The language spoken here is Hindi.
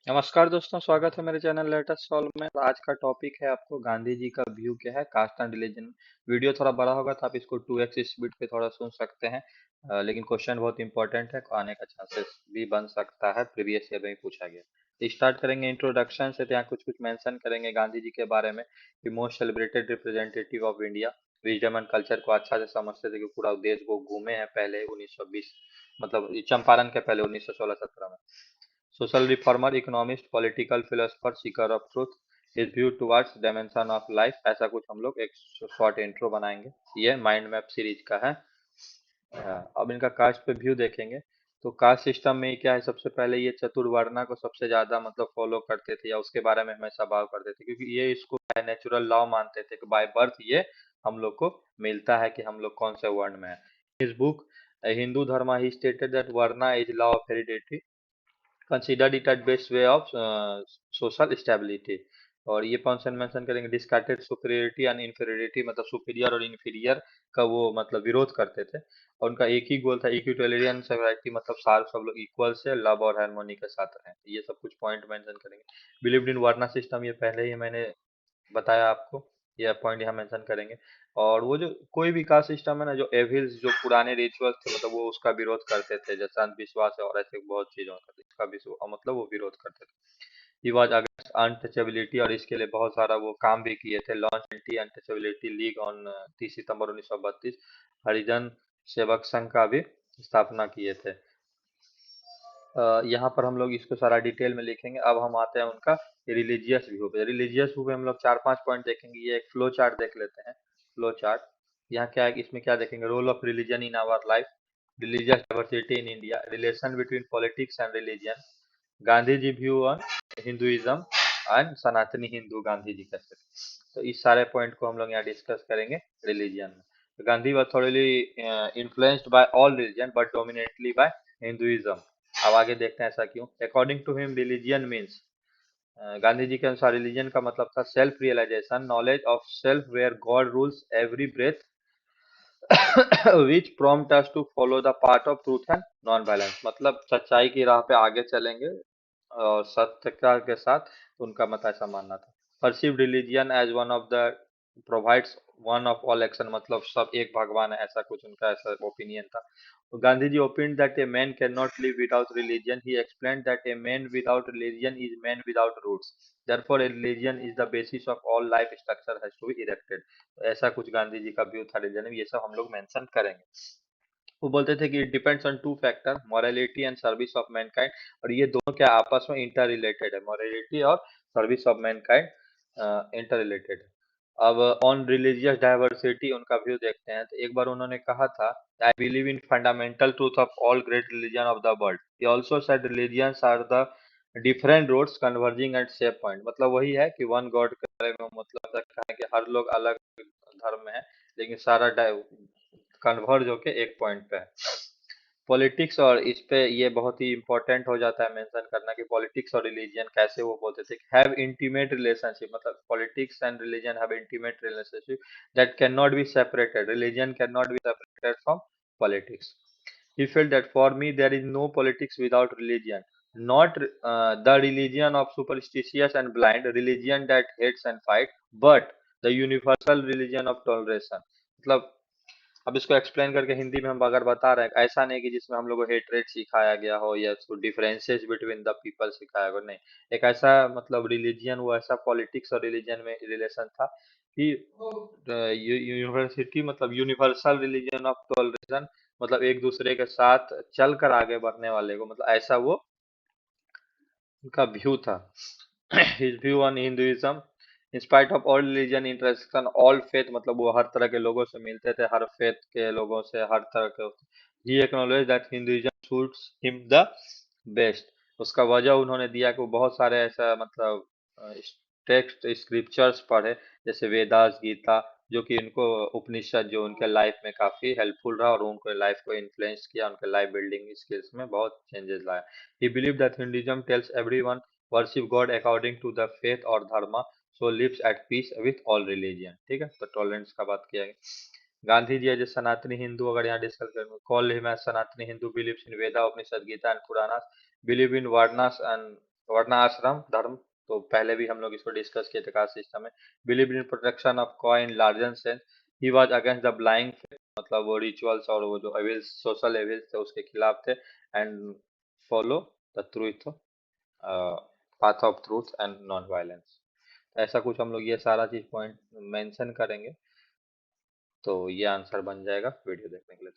नमस्कार दोस्तों, स्वागत है मेरे चैनल लेटेस्ट सॉल्व में। तो आज का टॉपिक है आपको गांधी जी का व्यू क्या है कास्ट एंड रिलीजन। वीडियो थोड़ा बड़ा होगा तो आप इसको 2x स्पीड पे थोड़ा सुन सकते हैं। लेकिन क्वेश्चन बहुत इंपॉर्टेंट है, आने का चांसेस भी बन सकता है, प्रीवियस ईयर में भी पूछा गया। तो स्टार्ट करेंगे इंट्रोडक्शन से। तो यहाँ कुछ कुछ मेंशन करेंगे गांधी जी के बारे में कि most celebrated representative of India, wisdom and culture को अच्छा से समझते थे कि पूरा देश वो घूमे हैं पहले 1920, मतलब ये चंपारण के पहले 1916-17 में। Social reformer, economist, political philosopher, Sikar of truth, his view towards dimension of life, ऐसा कुछ हम लोग एक शॉर्ट इंट्रो बनाएंगे। ये माइंड मैप सीरीज का है। अब इनका कास्ट पे व्यू देखेंगे। तो कास्ट सिस्टम में क्या है, सबसे पहले ये चतुर्वर्णा को सबसे ज्यादा मतलब फॉलो करते थे या उसके बारे में हमेशा बात करते थे, क्योंकि ये इसको नेचुरल लॉ मानते थे कि बाय बर्थ ये हम लोग को मिलता है कि हम लोग कौन से वर्ण में है। इस बुक हिंदू धर्म ही stated that varna is law of heredity, considered it at best way of social stability। और ये कॉन्सेप्ट मेंशन करेंगे, डिस्कार्टेड सुपीरियरिटी एंड इंफीरियरिटी, मतलब सुपीरियर और इंफीरियर का वो मतलब विरोध करते थे। और उनका एक ही गोल था, इक्विटोरियन सोसाइटी, मतलब सारे सब लोग इक्वल से लव और हार्मोनी के साथ रहें। ये सब कुछ पॉइंट मेंशन करेंगे। बिलीव्ड इन वर्ना सिस्टम, ये पहले ही मैंने बताया आपको, यह पॉइंट यहाँ मेंशन करेंगे। और वो जो कोई भी कास्ट सिस्टम है ना, जो एविल्स, जो पुराने रिचुअल्स थे, मतलब वो उसका विरोध करते थे, जैसे अंधविश्वास है और ऐसे बहुत चीजों का इसका भी मतलब वो विरोध करते थे। ही वॉज अगेंस्ट अनटचेबिलिटी, और इसके लिए बहुत सारा वो काम भी किए थे। Launch anti untouchability league on 30 सितंबर 1932। हरिजन सेवक संघ का भी स्थापना किए थे। यहाँ पर हम लोग इसको सारा डिटेल में लिखेंगे। अब हम आते हैं उनका रिलीजियस व्यू पे। रिलीजियस व्यू पे हम लोग चार पांच पॉइंट देखेंगे। ये एक फ्लो चार्ट देख लेते हैं। फ्लो चार्ट यहाँ क्या है, इसमें क्या देखेंगे, role of religion in our life, religious diversity in India, relation between politics and religion, Gandhi ji view on Hinduism and Sanatani Hindu Gandhi ji कैसे। तो इस सारे पॉइंट को हम लोग यहाँ डिस्कस करेंगे रिलीजियन में। तो Gandhi was thoroughly influenced by all religion but dominantly by Hinduism। अब आगे देखते हैं ऐसा क्यों। According to him religion means, Gandhi ji के अनुसार रिलीजन का मतलब था self realization, knowledge of self where god rules every breath, which prompt us to follow the path of truth and non violence, मतलब सच्चाई की राह पे आगे चलेंगे और सत्यता के साथ। उनका मत ऐसा मानना था। Perceived religion as one of the provides one of all action, मतलब सब एक भगवान है, ऐसा कुछ उनका ऐसा ओपिनियन था। तो Gandhi ji opine that a man can not live without religion. He explain that a man without religion is man without roots, therefore a religion is the basis of all life structure has to be erected। तो ऐसा कुछ गांधी जी का व्यू था रिलीजन में। ये सब हम लोग मेंशन करेंगे। वो बोलते थे कि it depends on two factor, morality and service of mankind. और ये दोनों क्या आपस में इंटर रिलेटेड है, मोरालिटी और service of mankind inter related है। अब ऑन रिलीजियस डाइवर्सिटी उनका व्यू देखते हैं। तो एक बार उन्होंने कहा था, I believe in fundamental truth of all great religion of the world. He also said religions are the different roads converging at same point, मतलब वही है कि वन गॉड के बारे में मतलब ऐसा है कि हर लोग अलग धर्म में है, लेकिन सारा कन्वर्ज होके एक पॉइंट पे है। पॉलिटिक्स, और इस पे ये बहुत ही इंपॉर्टेंट हो जाता है मेंशन करना कि पॉलिटिक्स और रिलीजन कैसे, वो बोलते थे हैव इंटीमेट रिलेशनशिप, मतलब politics and religion have intimate relationship that can not be separated, religion can not be separated from politics. He felt that for me there is no politics without religion, not the religion of superstitious and blind, religion that hates and fight, but the universal religion of toleration। मतलब अब इसको एक्सप्लेन करके हिंदी में हम अगर बता रहे हैं, ऐसा नहीं कि जिसमें हम लोग को हेट्रेट सिखाया गया हो या उसको डिफरेंसेस बिटवीन द पीपल सिखाया गया, नहीं। एक ऐसा मतलब रिलीजियन, वो ऐसा पॉलिटिक्स और रिलीजन में रिलेशन था कि यूनिवर्सिटी मतलब यूनिवर्सल रिलीजन ऑफ टॉलरेशन, मतलब एक दूसरे के साथ चलकर आगे बढ़ने वाले को, मतलब ऐसा वो उनका व्यू था। His view on Hinduism, in spite of all religion interaction all faith, मतलब वो हर तरह के लोगों से मिलते थे, हर फेथ के लोगों से, हर तरह के। He acknowledge that Hinduism suits him the best. उसका वजह उन्होंने दिया कि वो बहुत सारे ऐसा मतलब टेक्स्ट स्क्रिप्चर्स पढ़े, जैसे वेदास, गीता, जो कि उनको उपनिषद, जो उनके लाइफ में काफी हेल्पफुल रहा और उनको लाइफ को इन्फ्लुएंस किया, उनके लाइफ बिल्डिंग स्किल्स में बहुत चेंजेस लाया। He believed that Hinduism tells everyone worship God according to the faith or dharma, so lives at peace with all religion। ठीक है, तो टॉलरेंस का बात किया गया। गांधी जी एज ए सनातनी हिंदू, अगर यहाँ डिस्कस करें, call him as Sanatani Hindu, believes in Veda, Upanishad, Gita and Puranas, believe in varnas and varna ashram धर्म, तो पहले भी हम लोग इसको डिस्कस किए थे कास्ट सिस्टम में। Believe in protection of coin larger sense, he was against the blind, मतलब वो रिचुअल्स और वो जो एविल्स, सोशल एविल्स थे उसके खिलाफ थे। And follow the truth, path of truth and non violence. ऐसा कुछ हम लोग ये सारा चीज पॉइंट मेंशन करेंगे, तो ये आंसर बन जाएगा वीडियो देखने के लिए।